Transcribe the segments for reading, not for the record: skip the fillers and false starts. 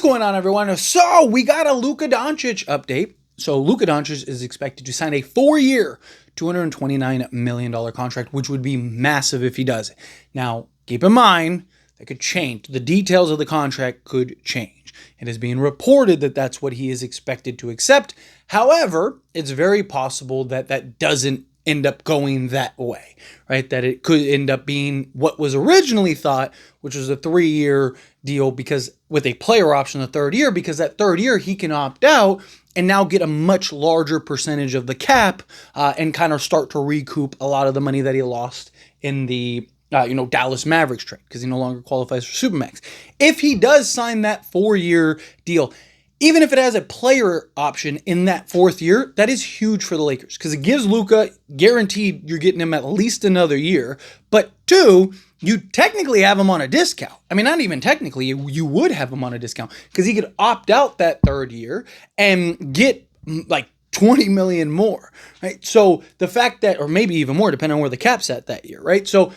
What's going on, everyone? So we got a Luka Doncic update. So Luka Doncic is expected to sign a 4-year, $229 million contract, which would be massive if he does it. Now, keep in mind, that could change. The details of the contract could change. It is being reported that that's what he is expected to accept. However, it's very possible that that doesn't end up going that way, right? That it could end up being what was originally thought, which was a 3-year deal because with a player option the third year, because that third year he can opt out and now get a much larger percentage of the cap and kind of start to recoup a lot of the money that he lost in the Dallas Mavericks trade because he no longer qualifies for Supermax. If he does sign that 4-year deal, even if it has a player option in that 4th year, that is huge for the Lakers because it gives Luka guaranteed you're getting him at least another year. But 2, you technically have him on a discount. I mean, not even technically, you would have him on a discount because he could opt out that 3rd year and get like 20 million more, right? So the fact that, or maybe even more, depending on where the cap's at that year, right? So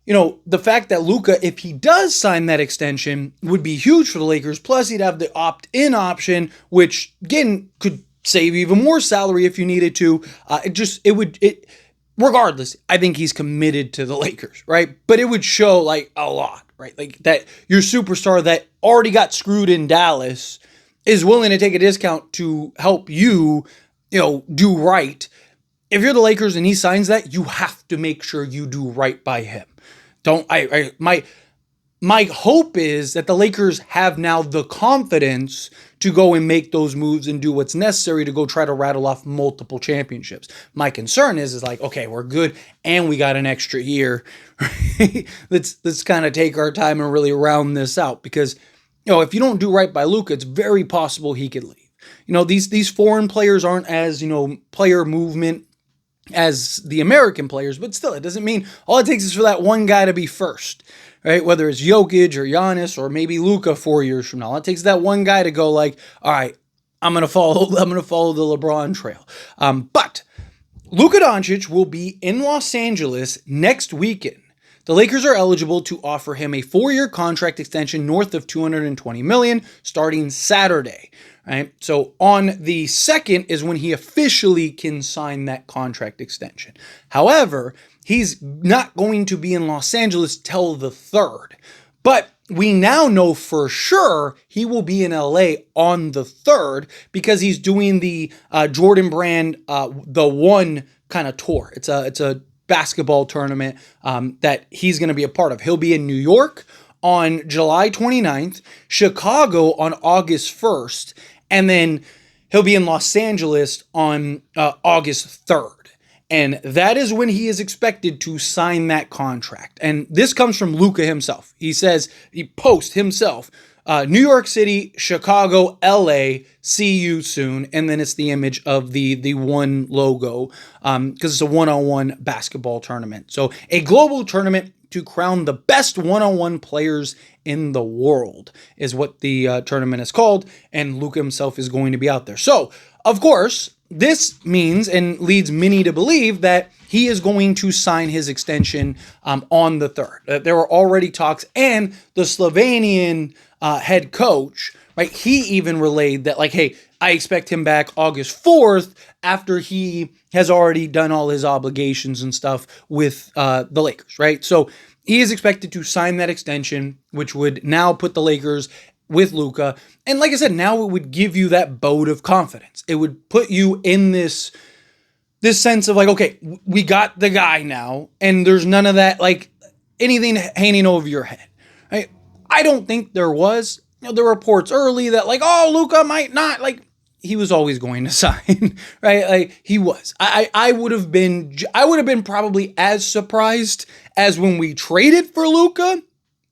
the fact that Luka, if he does sign that extension, would be huge for the Lakers. Plus, he'd have the opt-in option, which, again, could save even more salary if you needed to. Regardless, I think he's committed to the Lakers, right? But it would show, like, a lot, right? Like, that your superstar that already got screwed in Dallas is willing to take a discount to help you, do right. If you're the Lakers and he signs that, you have to make sure you do right by him. My hope is that the Lakers have now the confidence to go and make those moves and do what's necessary to go try to rattle off multiple championships. My concern is like, okay, we're good and we got an extra year. Right? Let's kind of take our time and really round this out because, if you don't do right by Luka, it's very possible he could leave. These foreign players aren't as, player movement as the American players, but still, it doesn't mean all it takes is for that one guy to be first, right? Whether it's Jokic or Giannis or maybe Luka 4 years from now, all it takes that one guy to go like, all right, I'm gonna follow the LeBron trail. But Luka Doncic will be in Los Angeles next weekend. The Lakers are eligible to offer him a 4-year contract extension north of $220 million starting Saturday. Right? So on the 2nd is when he officially can sign that contract extension. However, he's not going to be in Los Angeles till the 3rd. But we now know for sure he will be in LA on the 3rd because he's doing the Jordan Brand the One kind of tour. It's a basketball tournament that he's going to be a part of. He'll be in New York on July 29th, Chicago on August 1st, and then he'll be in Los Angeles on August 3rd. And that is when he is expected to sign that contract. And this comes from Luka himself. He says, he posts himself, New York City, Chicago, LA, see you soon. And then it's the image of the One logo because it's a one-on-one basketball tournament. So a global tournament to crown the best one-on-one players in the world is what the tournament is called. And Luka himself is going to be out there. So, of course, this means and leads many to believe that he is going to sign his extension on the 3rd. There were already talks, and the Slovenian head coach, right, he even relayed that, like, hey, I expect him back August 4th after he has already done all his obligations and stuff with the Lakers, right? So he is expected to sign that extension, which would now put the Lakers with Luka. And like I said, now it would give you that boat of confidence. It would put you in this sense of like, okay, we got the guy now, and there's none of that, like, anything hanging over your head. Right? I don't think there was. There were reports early that like, oh, Luka might not, like, he was always going to sign, right? Like, he was. I would have been probably as surprised as when we traded for Luka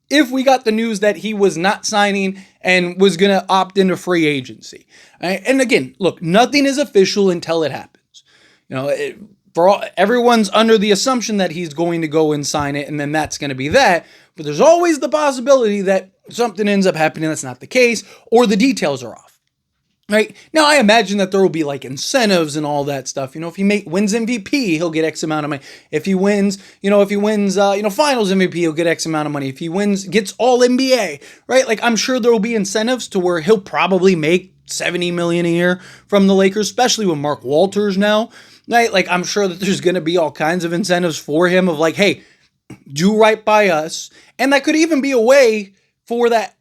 if we got the news that he was not signing and was going to opt into free agency. Right? And again, look, nothing is official until it happens. Everyone's under the assumption that he's going to go and sign it, and then that's going to be that. But there's always the possibility that something ends up happening that's not the case, or the details are off. Right now, I imagine that there will be like incentives and all that stuff. If he wins MVP, he'll get X amount of money. If he wins, finals MVP, he'll get X amount of money. If he gets all NBA, right? Like I'm sure there will be incentives to where he'll probably make $70 million a year from the Lakers, especially with Mark Walters now, right? Like I'm sure that there's going to be all kinds of incentives for him of like, hey, do right by us, and that could even be a way for that,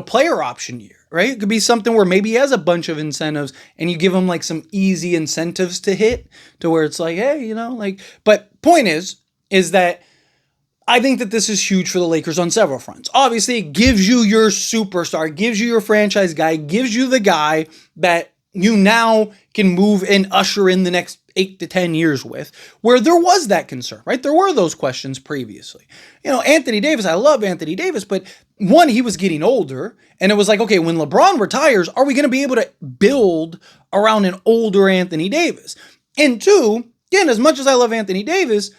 player option year. Right? It could be something where maybe he has a bunch of incentives and you give him like some easy incentives to hit to where it's like, hey, but point is that I think that this is huge for the Lakers on several fronts. Obviously, it gives you your superstar, gives you your franchise guy, gives you the guy that you now can move and usher in the next 8 to 10 years with, where there was that concern, right? There were those questions previously. Anthony Davis, I love Anthony Davis, but one, he was getting older, and it was like, okay, when LeBron retires, are we going to be able to build around an older Anthony Davis? And two, again, as much as I love Anthony Davis,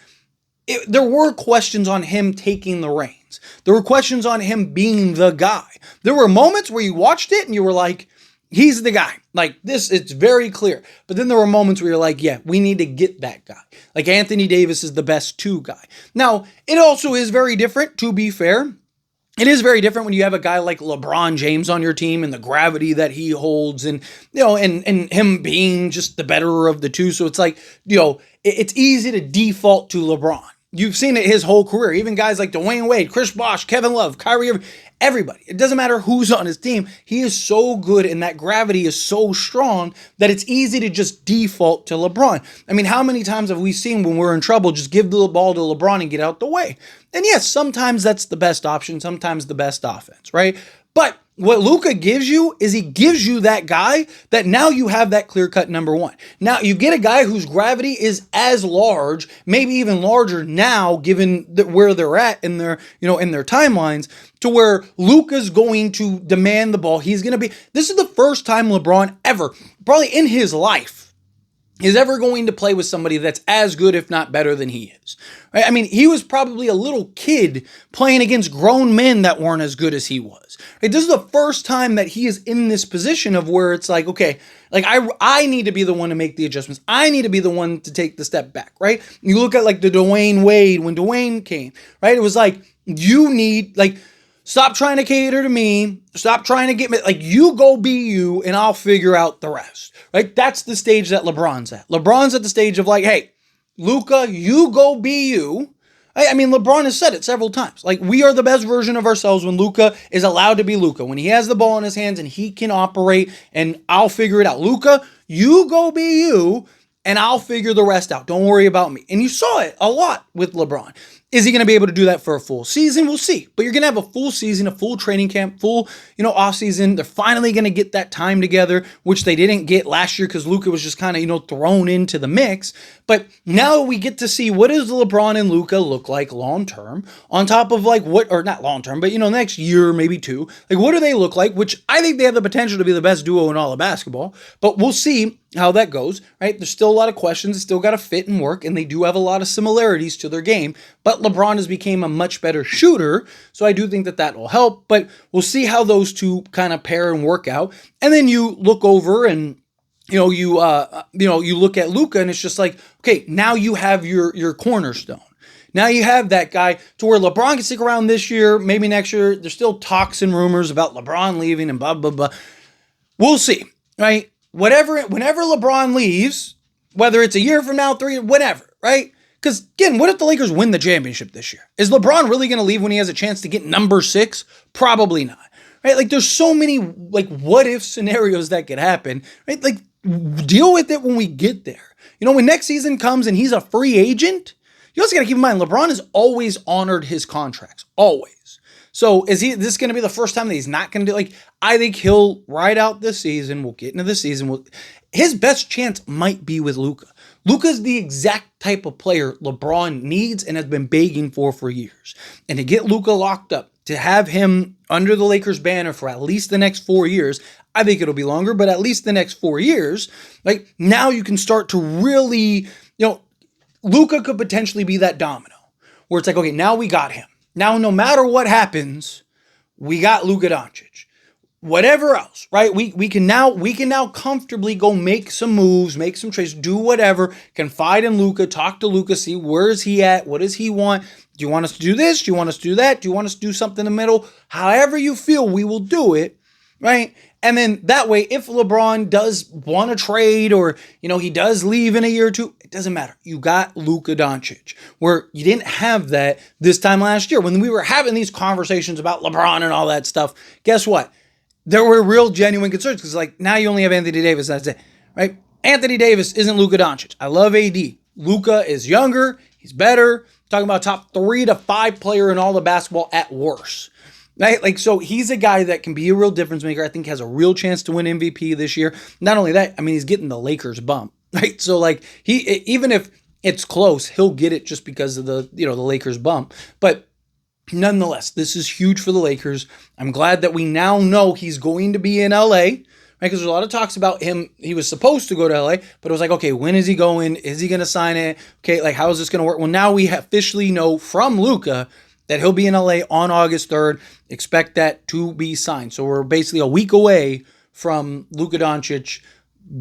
there were questions on him taking the reins. There were questions on him being the guy. There were moments where you watched it and you were like, he's the guy. Like this, it's very clear. But then there were moments where you're like, yeah, we need to get that guy. Like Anthony Davis is the best two guy. Now, it also is very different, to be fair. It is very different when you have a guy like LeBron James on your team and the gravity that he holds and him being just the betterer of the two. So it's like, it's easy to default to LeBron. You've seen it his whole career. Even guys like Dwayne Wade, Chris Bosh, Kevin Love, Kyrie Irving, everybody. It doesn't matter who's on his team. He is so good and that gravity is so strong that it's easy to just default to LeBron. I mean, how many times have we seen when we're in trouble, just give the ball to LeBron and get out the way? And yes, sometimes that's the best option, sometimes the best offense, right? But what Luka gives you is he gives you that guy that now you have that clear-cut number one. Now you get a guy whose gravity is as large, maybe even larger now, given where they're at in their, in their timelines, to where Luka's going to demand the ball. This is the first time LeBron ever, probably in his life, is ever going to play with somebody that's as good, if not better than he is. Right? I mean, he was probably a little kid playing against grown men that weren't as good as he was. Right? This is the first time that he is in this position of where it's like, okay, like I need to be the one to make the adjustments. I need to be the one to take the step back, right? You look at like the Dwayne Wade, when Dwayne came, right? It was like, you need, like, stop trying to cater to me. Stop trying to get me. Like, you go be you, and I'll figure out the rest. Right? That's the stage that LeBron's at. LeBron's at the stage of like, hey, Luka, you go be you. I mean, LeBron has said it several times. Like, we are the best version of ourselves when Luka is allowed to be Luka. When he has the ball in his hands and he can operate, and I'll figure it out. Luka, you go be you, and I'll figure the rest out. Don't worry about me. And you saw it a lot with LeBron. Is he going to be able to do that for a full season? We'll see. But you're going to have a full season, a full training camp, full, off season. They're finally going to get that time together, which they didn't get last year because Luka was just kind of, thrown into the mix. But now we get to see what does LeBron and Luka look like long term on top of not long term, but next year, maybe two. Like, what do they look like? Which I think they have the potential to be the best duo in all of basketball. But we'll see how that goes, right? There's still a lot of questions. It's still got to fit and work, and they do have a lot of similarities to their game. But LeBron has become a much better shooter, so I do think that will help. But we'll see how those two kind of pair and work out. And then you look over and you look at Luka, and it's just like, okay, now you have your cornerstone. Now you have that guy to where LeBron can stick around this year, maybe next year. There's still talks and rumors about LeBron leaving and blah blah blah. We'll see, right? Whenever LeBron leaves, whether it's a year from now, 3, whatever, right? Because, again, what if the Lakers win the championship this year? Is LeBron really going to leave when he has a chance to get number 6? Probably not, right? Like, there's so many, like, what-if scenarios that could happen, right? Like, deal with it when we get there. When next season comes and he's a free agent, you also got to keep in mind, LeBron has always honored his contracts, always. So is this going to be the first time that he's not going to do, I think he'll ride out this season. We'll get into the season. His best chance might be with Luka. Luka's the exact type of player LeBron needs and has been begging for years. And to get Luka locked up, to have him under the Lakers banner for at least the next 4 years, I think it'll be longer, but at least the next 4 years, now you can start to really, Luka could potentially be that domino where it's like, okay, now we got him. Now, no matter what happens, we got Luka Doncic. whatever else, right? We can now comfortably go make some moves, make some trades, do whatever, confide in Luka, talk to Luka, see where is he at, what does he want? Do you want us to do this? Do you want us to do that? Do you want us to do something in the middle? However you feel, we will do it, right? And then that way, if LeBron does want to trade or, he does leave in a year or two, it doesn't matter. You got Luka Doncic, where you didn't have that this time last year. When we were having these conversations about LeBron and all that stuff, guess what? There were real genuine concerns because now you only have Anthony Davis. That's it, right? Anthony Davis isn't Luka Doncic. I love AD. Luka is younger. He's better. Talking about top 3 to 5 player in all the basketball at worst. Right? So he's a guy that can be a real difference maker. I think has a real chance to win MVP this year. Not only that, he's getting the Lakers bump, right? So he, even if it's close, he'll get it just because of the Lakers bump. But nonetheless, this is huge for the Lakers. I'm glad that we now know he's going to be in LA, right? Because there's a lot of talks about him. He was supposed to go to LA, but it was like, okay, when is he going? Is he going to sign it? Okay, how is this going to work? Well, now we officially know from Luka that he'll be in LA on August 3rd. Expect that to be signed. So we're basically a week away from Luka Doncic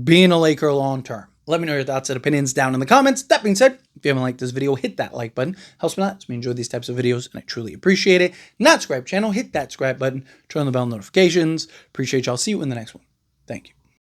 being a Laker long term. Let me know your thoughts and opinions down in the comments. That being said, if you haven't liked this video, hit that like button. Helps me a lot. It's me enjoy these types of videos, and I truly appreciate it. Not subscribe channel, hit that subscribe button. Turn on the bell notifications. Appreciate y'all. See you in the next one. Thank you.